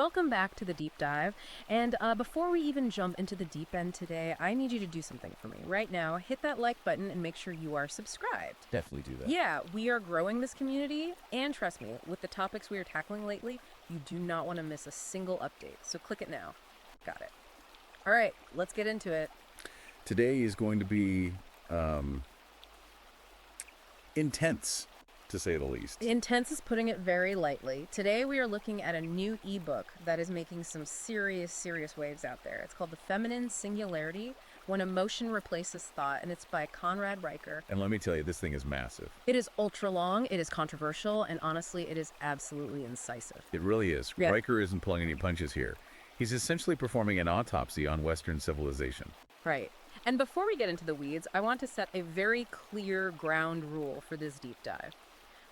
welcome back to the deep dive. And before we even jump into the deep end today, I need you to do something for me. Right now, hit that like button and make sure you are subscribed. Definitely do that. Yeah, we are growing this community, and trust me, with the topics we are tackling lately, you do not want to miss a single update. So click it now. Got it. All right, let's get into it. Today is going to be intense, to say the least. Intense is putting it very lightly. Today we are looking at a new ebook that is making some serious waves out there. It's called The Feminine Singularity, When Emotion Replaces Thought, and it's by Conrad Riker. And let me tell you, this thing is massive. It is ultra long, it is controversial, and honestly, it is absolutely incisive. It really is. Yeah. Riker isn't pulling any punches here. He's essentially performing an autopsy on Western civilization. Right. And before we get into the weeds, I want to set a very clear ground rule for this deep dive.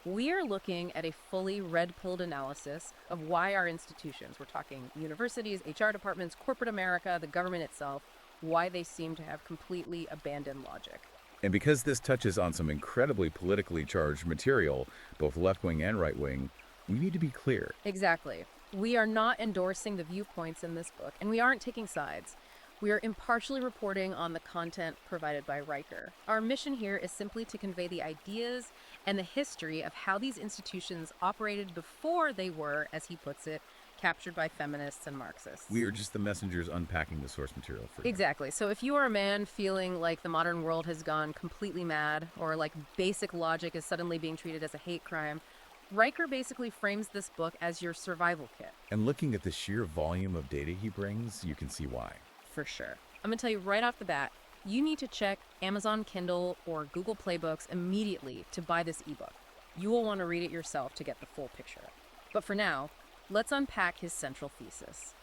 We are looking at a fully red-pilled analysis of why our institutions, we're talking universities, HR departments, corporate America, the government itself, why they seem to have completely abandoned logic. And because this touches on some incredibly politically charged material, both left-wing and right-wing, we need to be clear. Exactly. We are not endorsing the viewpoints in this book, and we aren't taking sides. We are impartially reporting on the content provided by Riker. Our mission here is simply to convey the ideas and the history of how these institutions operated before they were, as he puts it, captured by feminists and Marxists. We are just the messengers unpacking the source material for you. Exactly. So if you are a man feeling like the modern world has gone completely mad, or like basic logic is suddenly being treated as a hate crime, Riker basically frames this book as your survival kit. And looking at the sheer volume of data he brings, you can see why. For sure. I'm going to tell you right off the bat, you need to check Amazon Kindle or Google Play Books immediately to buy this ebook. You will want to read it yourself to get the full picture. But for now, let's unpack his central thesis.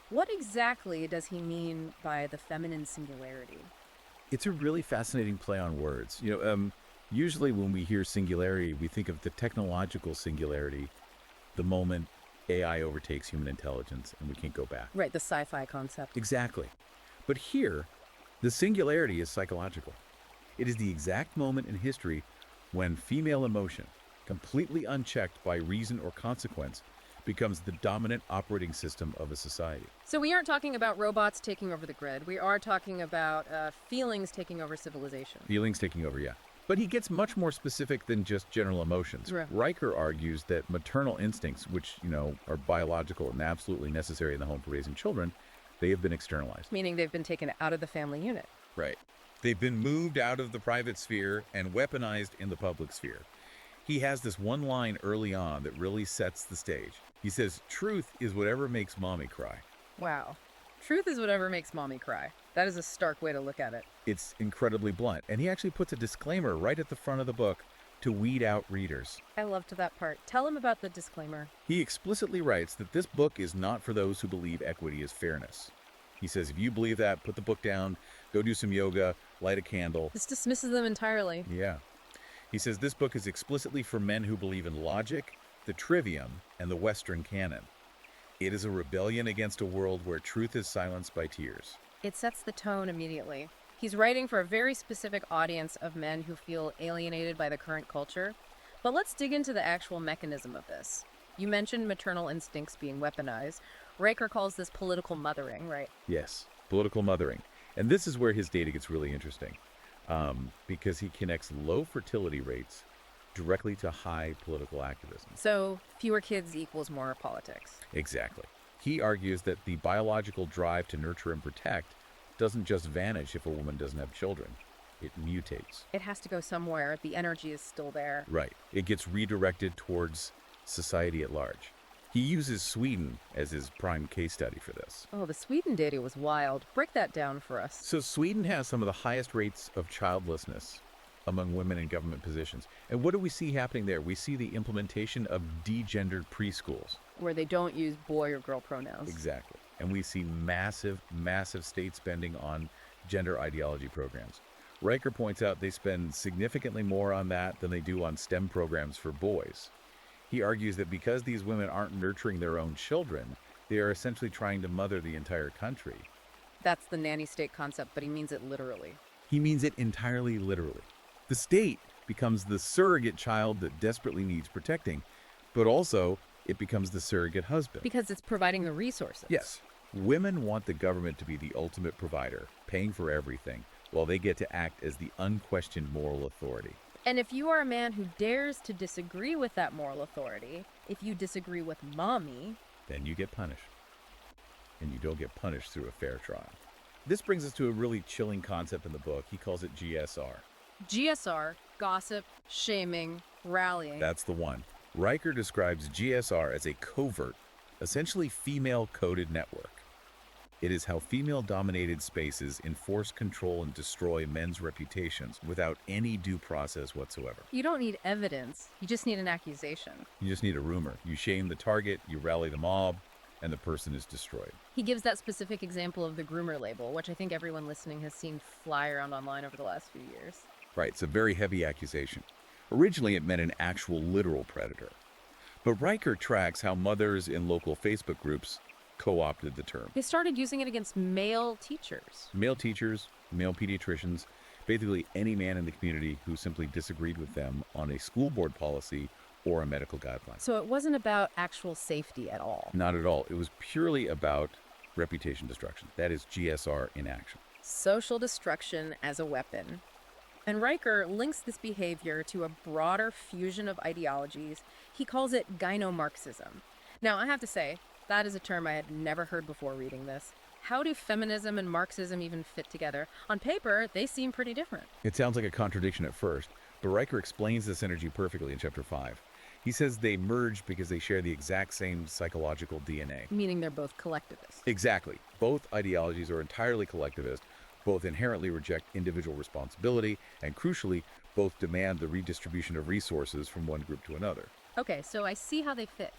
What exactly does he mean by the feminine singularity? It's a really fascinating play on words. Usually when we hear singularity, we think of the technological singularity, the moment AI overtakes human intelligence and we can't go back. Right, the sci-fi concept. Exactly. But here, the singularity is psychological. It is the exact moment in history when female emotion, completely unchecked by reason or consequence, becomes the dominant operating system of a society. So we aren't talking about robots taking over the grid. We are talking about feelings taking over civilization. Feelings taking over, yeah. But he gets much more specific than just general emotions. Right. Riker argues that maternal instincts, which, are biological and absolutely necessary in the home for raising children, they have been externalized. Meaning they've been taken out of the family unit. Right. They've been moved out of the private sphere and weaponized in the public sphere. He has this one line early on that really sets the stage. He says, "Truth is whatever makes mommy cry." Wow. Truth is whatever makes mommy cry. That is a stark way to look at it. It's incredibly blunt. And he actually puts a disclaimer right at the front of the book to weed out readers. I loved that part. Tell him about the disclaimer. He explicitly writes that this book is not for those who believe equity is fairness. He says, if you believe that, put the book down, go do some yoga, light a candle. This dismisses them entirely. Yeah. He says this book is explicitly for men who believe in logic, the trivium, and the Western canon. It is a rebellion against a world where truth is silenced by tears. It sets the tone immediately. He's writing for a very specific audience of men who feel alienated by the current culture. But let's dig into the actual mechanism of this. You mentioned maternal instincts being weaponized. Riker calls this political mothering, right? Yes, political mothering. And this is where his data gets really interesting, because he connects low fertility rates directly to high political activism. So fewer kids equals more politics. Exactly. He argues that the biological drive to nurture and protect doesn't just vanish if a woman doesn't have children. It mutates. It has to go somewhere. The energy is still there. Right. It gets redirected towards society at large. He uses Sweden as his prime case study for this. Oh, the Sweden data was wild. Break that down for us. So Sweden has some of the highest rates of childlessness among women in government positions. And what do we see happening there? We see the implementation of degendered preschools. Where they don't use boy or girl pronouns. Exactly. And we see massive state spending on gender ideology programs. Riker points out they spend significantly more on that than they do on STEM programs for boys. He argues that because these women aren't nurturing their own children, they are essentially trying to mother the entire country. That's the nanny state concept, but he means it literally. He means it entirely literally. The state becomes the surrogate child that desperately needs protecting, but also it becomes the surrogate husband. Because it's providing the resources. Yes, women want the government to be the ultimate provider, paying for everything, while they get to act as the unquestioned moral authority. And if you are a man who dares to disagree with that moral authority, if you disagree with mommy, then you get punished. And you don't get punished through a fair trial. This brings us to a really chilling concept in the book. He calls it GSR. GSR, gossip, shaming, rallying. That's the one. Riker describes GSR as a covert, essentially female-coded network. It is how female-dominated spaces enforce control and destroy men's reputations without any due process whatsoever. You don't need evidence. You just need an accusation. You just need a rumor. You shame the target, you rally the mob, and the person is destroyed. He gives that specific example of the groomer label, which I think everyone listening has seen fly around online over the last few years. Right, it's a very heavy accusation. Originally, it meant an actual literal predator. But Riker tracks how mothers in local Facebook groups co-opted the term. They started using it against male teachers. Male teachers, male pediatricians, basically any man in the community who simply disagreed with them on a school board policy or a medical guideline. So it wasn't about actual safety at all. Not at all. It was purely about reputation destruction. That is GSR in action. Social destruction as a weapon. And Riker links this behavior to a broader fusion of ideologies. He calls it gyno-Marxism. Now, I have to say, that is a term I had never heard before reading this. How do feminism and Marxism even fit together? On paper, they seem pretty different. It sounds like a contradiction at first, but Riker explains this energy perfectly in Chapter 5. He says they merge because they share the exact same psychological DNA. Meaning they're both collectivists. Exactly. Both ideologies are entirely collectivist, both inherently reject individual responsibility, and crucially, both demand the redistribution of resources from one group to another. Okay, so I see how they fit.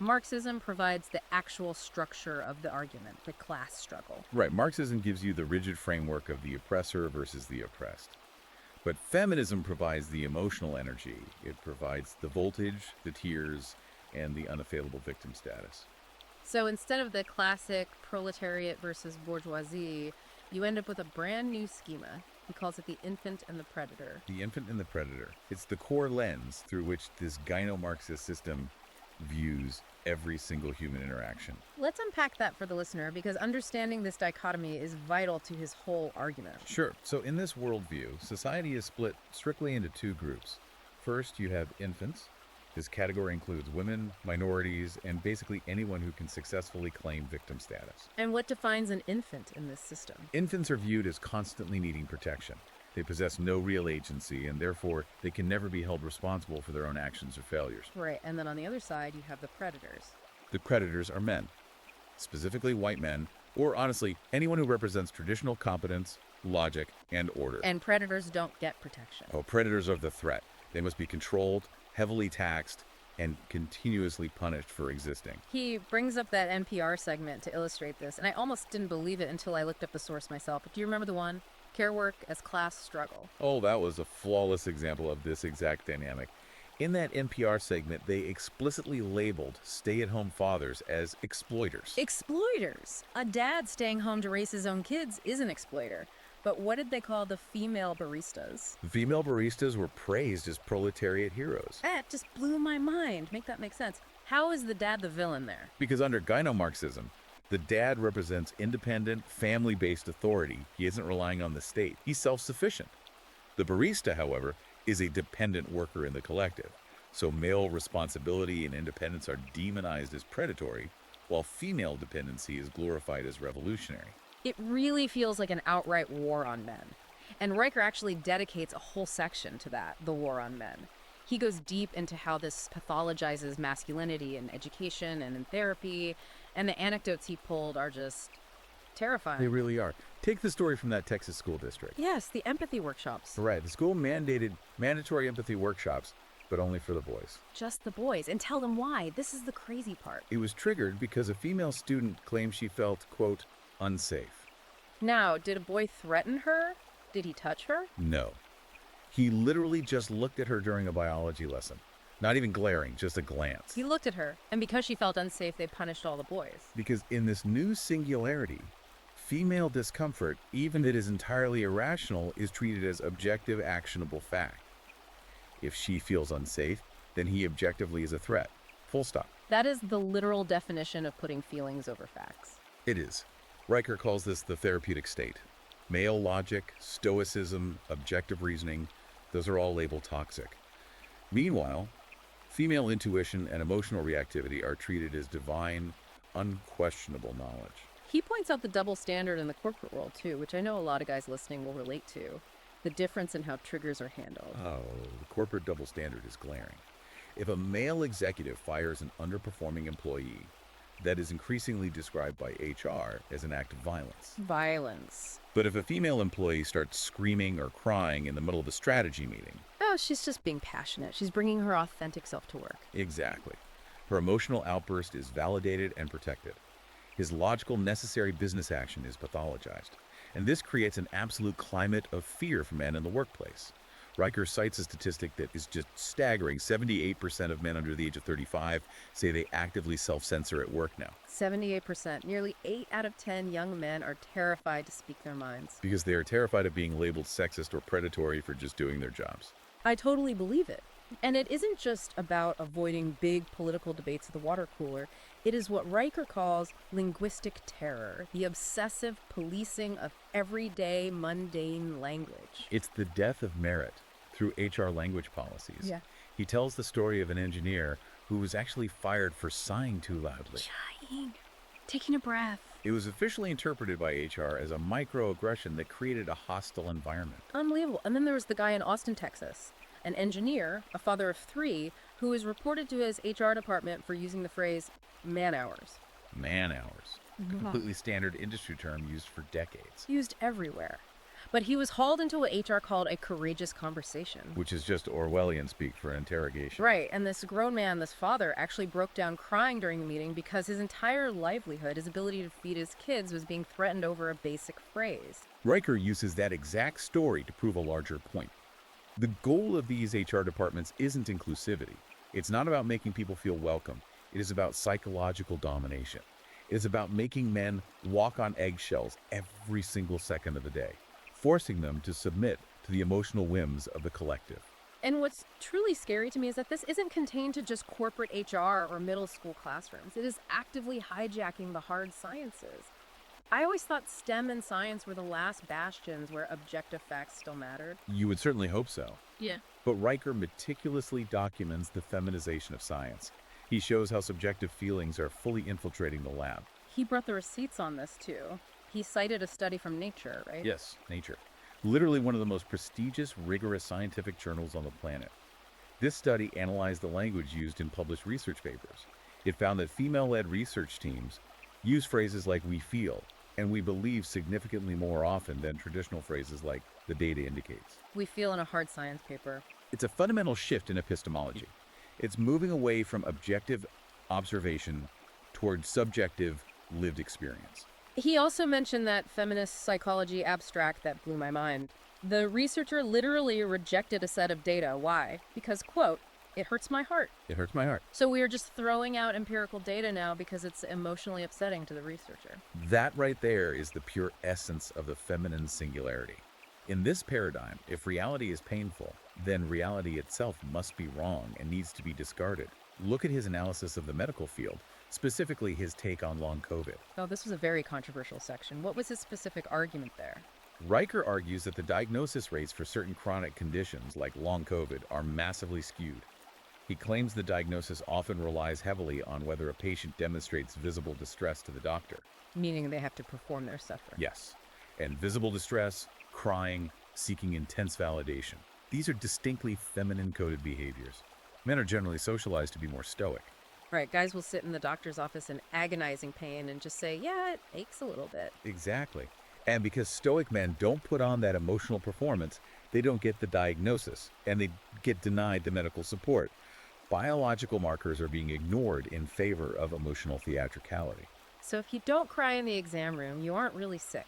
Marxism provides the actual structure of the argument, the class struggle. Right, Marxism gives you the rigid framework of the oppressor versus the oppressed. But feminism provides the emotional energy. It provides the voltage, the tears, and the unassailable victim status. So instead of the classic proletariat versus bourgeoisie, you end up with a brand new schema. He calls it the infant and the predator. The infant and the predator. It's the core lens through which this gyno-Marxist system views every single human interaction. Let's unpack that for the listener, because understanding this dichotomy is vital to his whole argument. Sure. So in this worldview, society is split strictly into two groups. First, you have infants. This category includes women, minorities, and basically anyone who can successfully claim victim status. And what defines an infant in this system? Infants are viewed as constantly needing protection. They possess no real agency, and therefore they can never be held responsible for their own actions or failures. Right, and then on the other side, you have the predators. The predators are men, specifically white men, or honestly, anyone who represents traditional competence, logic, and order. And predators don't get protection. Oh, predators are the threat. They must be controlled, heavily taxed, and continuously punished for existing. He brings up that NPR segment to illustrate this, and I almost didn't believe it until I looked up the source myself. But do you remember the one? Care work as class struggle. Oh, that was a flawless example of this exact dynamic. In that NPR segment, they explicitly labeled stay-at-home fathers as exploiters. Exploiters! A dad staying home to raise his own kids is an exploiter. But what did they call the female baristas? The female baristas were praised as proletariat heroes. That just blew my mind. Make that make sense. How is the dad the villain there? Because under gyno-Marxism, the dad represents independent, family-based authority. He isn't relying on the state. He's self-sufficient. The barista, however, is a dependent worker in the collective. So male responsibility and independence are demonized as predatory, while female dependency is glorified as revolutionary. It really feels like an outright war on men. And Riker actually dedicates a whole section to that, the war on men. He goes deep into how this pathologizes masculinity in education and in therapy, and the anecdotes he pulled are just terrifying. They really are. Take the story from that Texas school district. Yes, the empathy workshops. Right. The school mandated mandatory empathy workshops, but only for the boys. Just the boys. And tell them why. This is the crazy part. It was triggered because a female student claimed she felt, quote, unsafe. Now, did a boy threaten her? Did he touch her? No. He literally just looked at her during a biology lesson. Not even glaring, just a glance. He looked at her, and because she felt unsafe, they punished all the boys. Because in this new singularity, female discomfort, even if it is entirely irrational, is treated as objective, actionable fact. If she feels unsafe, then he objectively is a threat. Full stop. That is the literal definition of putting feelings over facts. It is. Riker calls this the therapeutic state. Male logic, stoicism, objective reasoning, those are all labeled toxic. Meanwhile, female intuition and emotional reactivity are treated as divine, unquestionable knowledge. He points out the double standard in the corporate world, too, which I know a lot of guys listening will relate to. The difference in how triggers are handled. Oh, the corporate double standard is glaring. If a male executive fires an underperforming employee, that is increasingly described by HR as an act of violence. Violence. But if a female employee starts screaming or crying in the middle of a strategy meeting, Oh, she's just being passionate. She's bringing her authentic self to work. exactly, her emotional outburst is validated and protected. His logical, necessary business action is pathologized. And this creates an absolute climate of fear for men in the workplace. Riker cites a statistic that is just staggering. 78% of men under the age of 35 say they actively self-censor at work now 78%. Nearly 8 out of 10 young men are terrified to speak their minds. because they are terrified of being labeled sexist or predatory for just doing their jobs. I totally believe it. And it isn't just about avoiding big political debates at the water cooler. It is what Riker calls linguistic terror, the obsessive policing of everyday, mundane language. It's the death of merit through HR language policies. Yeah. He tells the story of an engineer who was actually fired for sighing too loudly. Sighing. Taking a breath. It was officially interpreted by HR as a microaggression that created a hostile environment. Unbelievable. And then there was the guy in Austin, Texas, an engineer, a father of 3, who was reported to his HR department for using the phrase man hours. Man hours. A completely standard industry term used for decades. Used everywhere. But he was hauled into what HR called a courageous conversation. Which is just Orwellian speak for an interrogation. Right, and this grown man, this father, actually broke down crying during the meeting because his entire livelihood, his ability to feed his kids, was being threatened over a basic phrase. Riker uses that exact story to prove a larger point. The goal of these HR departments isn't inclusivity. It's not about making people feel welcome. It is about psychological domination. It is about making men walk on eggshells every single second of the day, forcing them to submit to the emotional whims of the collective. And what's truly scary to me is that this isn't contained to just corporate HR or middle school classrooms. It is actively hijacking the hard sciences. I always thought STEM and science were the last bastions where objective facts still mattered. You would certainly hope so. Yeah. But Riker meticulously documents the feminization of science. He shows how subjective feelings are fully infiltrating the lab. He brought the receipts on this too. He cited a study from Nature, right? Yes, Nature. Literally one of the most prestigious, rigorous scientific journals on the planet. This study analyzed the language used in published research papers. It found that female-led research teams use phrases like "we feel" and "we believe" significantly more often than traditional phrases like "the data indicates." We feel in a hard science paper. It's a fundamental shift in epistemology. It's moving away from objective observation towards subjective lived experience. He also mentioned that feminist psychology abstract that blew my mind. The researcher literally rejected a set of data. Why? Because, quote, "it hurts my heart." It hurts my heart. So we are just throwing out empirical data now because it's emotionally upsetting to the researcher. That right there is the pure essence of the feminine singularity. In this paradigm, if reality is painful, then reality itself must be wrong and needs to be discarded. Look at his analysis of the medical field, specifically his take on long COVID. Oh, this was a very controversial section. What was his specific argument there? Riker argues that the diagnosis rates for certain chronic conditions like long COVID are massively skewed. He claims the diagnosis often relies heavily on whether a patient demonstrates visible distress to the doctor. Meaning they have to perform their suffering. Yes, and visible distress, crying, seeking intense validation. These are distinctly feminine-coded behaviors. Men are generally socialized to be more stoic. Right, guys will sit in the doctor's office in agonizing pain and just say, yeah, it aches a little bit. Exactly. And because stoic men don't put on that emotional performance, they don't get the diagnosis, and they get denied the medical support. Biological markers are being ignored in favor of emotional theatricality. So if you don't cry in the exam room, you aren't really sick.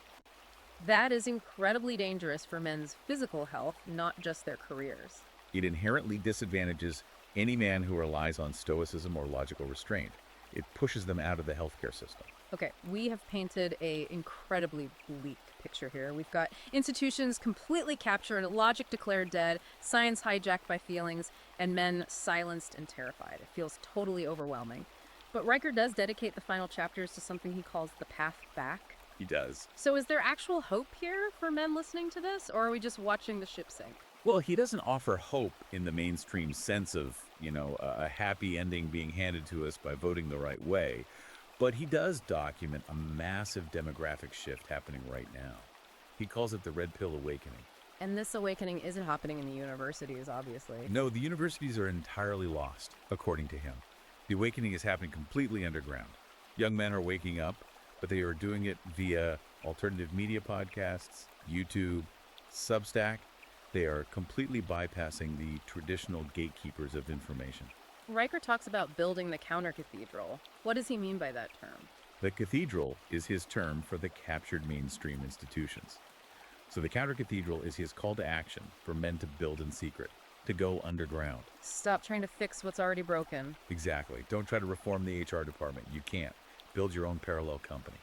That is incredibly dangerous for men's physical health, not just their careers. It inherently disadvantages any man who relies on stoicism or logical restraint. It pushes them out of the healthcare system. Okay, we have painted a incredibly bleak picture here. We've got institutions completely captured, logic declared dead, science hijacked by feelings, and men silenced and terrified. It feels totally overwhelming. But Riker does dedicate the final chapters to something he calls the path back. He does. So is there actual hope here for men listening to this, or are we just watching the ship sink? Well, he doesn't offer hope in the mainstream sense of, a happy ending being handed to us by voting the right way. But he does document a massive demographic shift happening right now. He calls it the Red Pill Awakening. And this awakening isn't happening in the universities, obviously. No, the universities are entirely lost, according to him. The awakening is happening completely underground. Young men are waking up, but they are doing it via alternative media podcasts, YouTube, Substack. They are completely bypassing the traditional gatekeepers of information. Riker talks about building the counter-cathedral. What does he mean by that term? The cathedral is his term for the captured mainstream institutions. So the counter-cathedral is his call to action for men to build in secret, to go underground. Stop trying to fix what's already broken. Exactly. Don't try to reform the HR department. You can't. Build your own parallel company.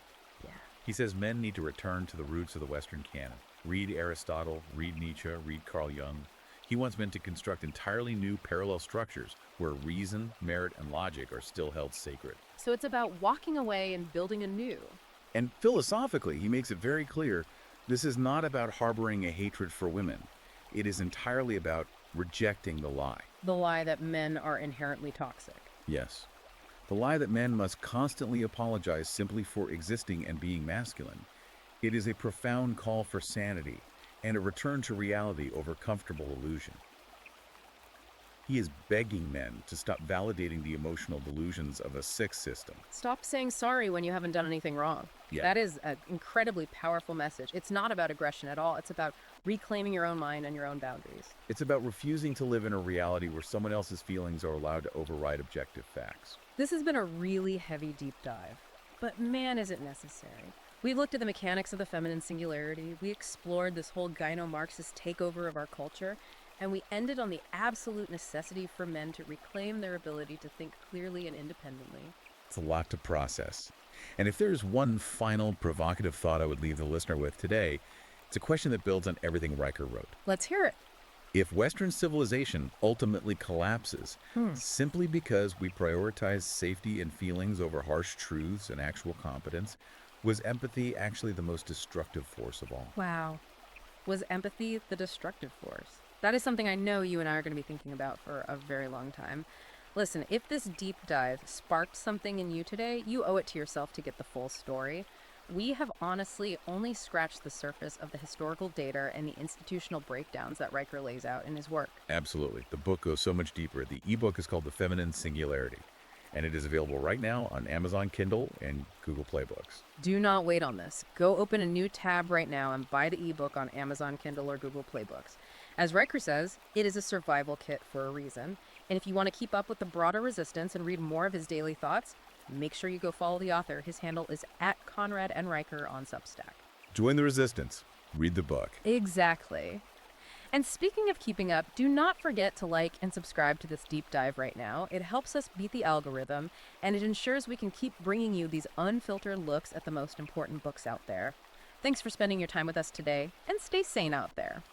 Yeah. He says men need to return to the roots of the Western canon. Read Aristotle, read Nietzsche, read Carl Jung. He wants men to construct entirely new parallel structures where reason, merit, and logic are still held sacred. So it's about walking away and building anew. And philosophically, he makes it very clear this is not about harboring a hatred for women. It is entirely about rejecting the lie. The lie that men are inherently toxic. Yes. The lie that men must constantly apologize simply for existing and being masculine. It is a profound call for sanity and a return to reality over comfortable illusion. He is begging men to stop validating the emotional delusions of a sick system. Stop saying sorry when you haven't done anything wrong. Yeah. That is an incredibly powerful message. It's not about aggression at all. It's about reclaiming your own mind and your own boundaries. It's about refusing to live in a reality where someone else's feelings are allowed to override objective facts. This has been a really heavy deep dive. But man, is it necessary. We looked at the mechanics of the feminine singularity. We explored this whole gyno-Marxist takeover of our culture. And we ended on the absolute necessity for men to reclaim their ability to think clearly and independently. It's a lot to process. And if there's one final provocative thought I would leave the listener with today, it's a question that builds on everything Riker wrote. Let's hear it. If Western civilization ultimately collapses simply because we prioritize safety and feelings over harsh truths and actual competence, was empathy actually the most destructive force of all? Wow. Was empathy the destructive force? That is something I know you and I are going to be thinking about for a very long time. Listen, if this deep dive sparked something in you today, you owe it to yourself to get the full story. We have honestly only scratched the surface of the historical data and the institutional breakdowns that Riker lays out in his work. Absolutely. The book goes so much deeper. The ebook is called The Feminine Singularity, and it is available right now on Amazon Kindle and Google Play Books. Do not wait on this. Go open a new tab right now and buy the ebook on Amazon Kindle or Google Play Books. As Riker says, it is a survival kit for a reason. And if you want to keep up with the broader resistance and read more of his daily thoughts, make sure you go follow the author. His handle is @ConradNRiker on Substack. Join the resistance. Read the book. Exactly. And speaking of keeping up, do not forget to like and subscribe to this deep dive right now. It helps us beat the algorithm, and it ensures we can keep bringing you these unfiltered looks at the most important books out there. Thanks for spending your time with us today, and stay sane out there.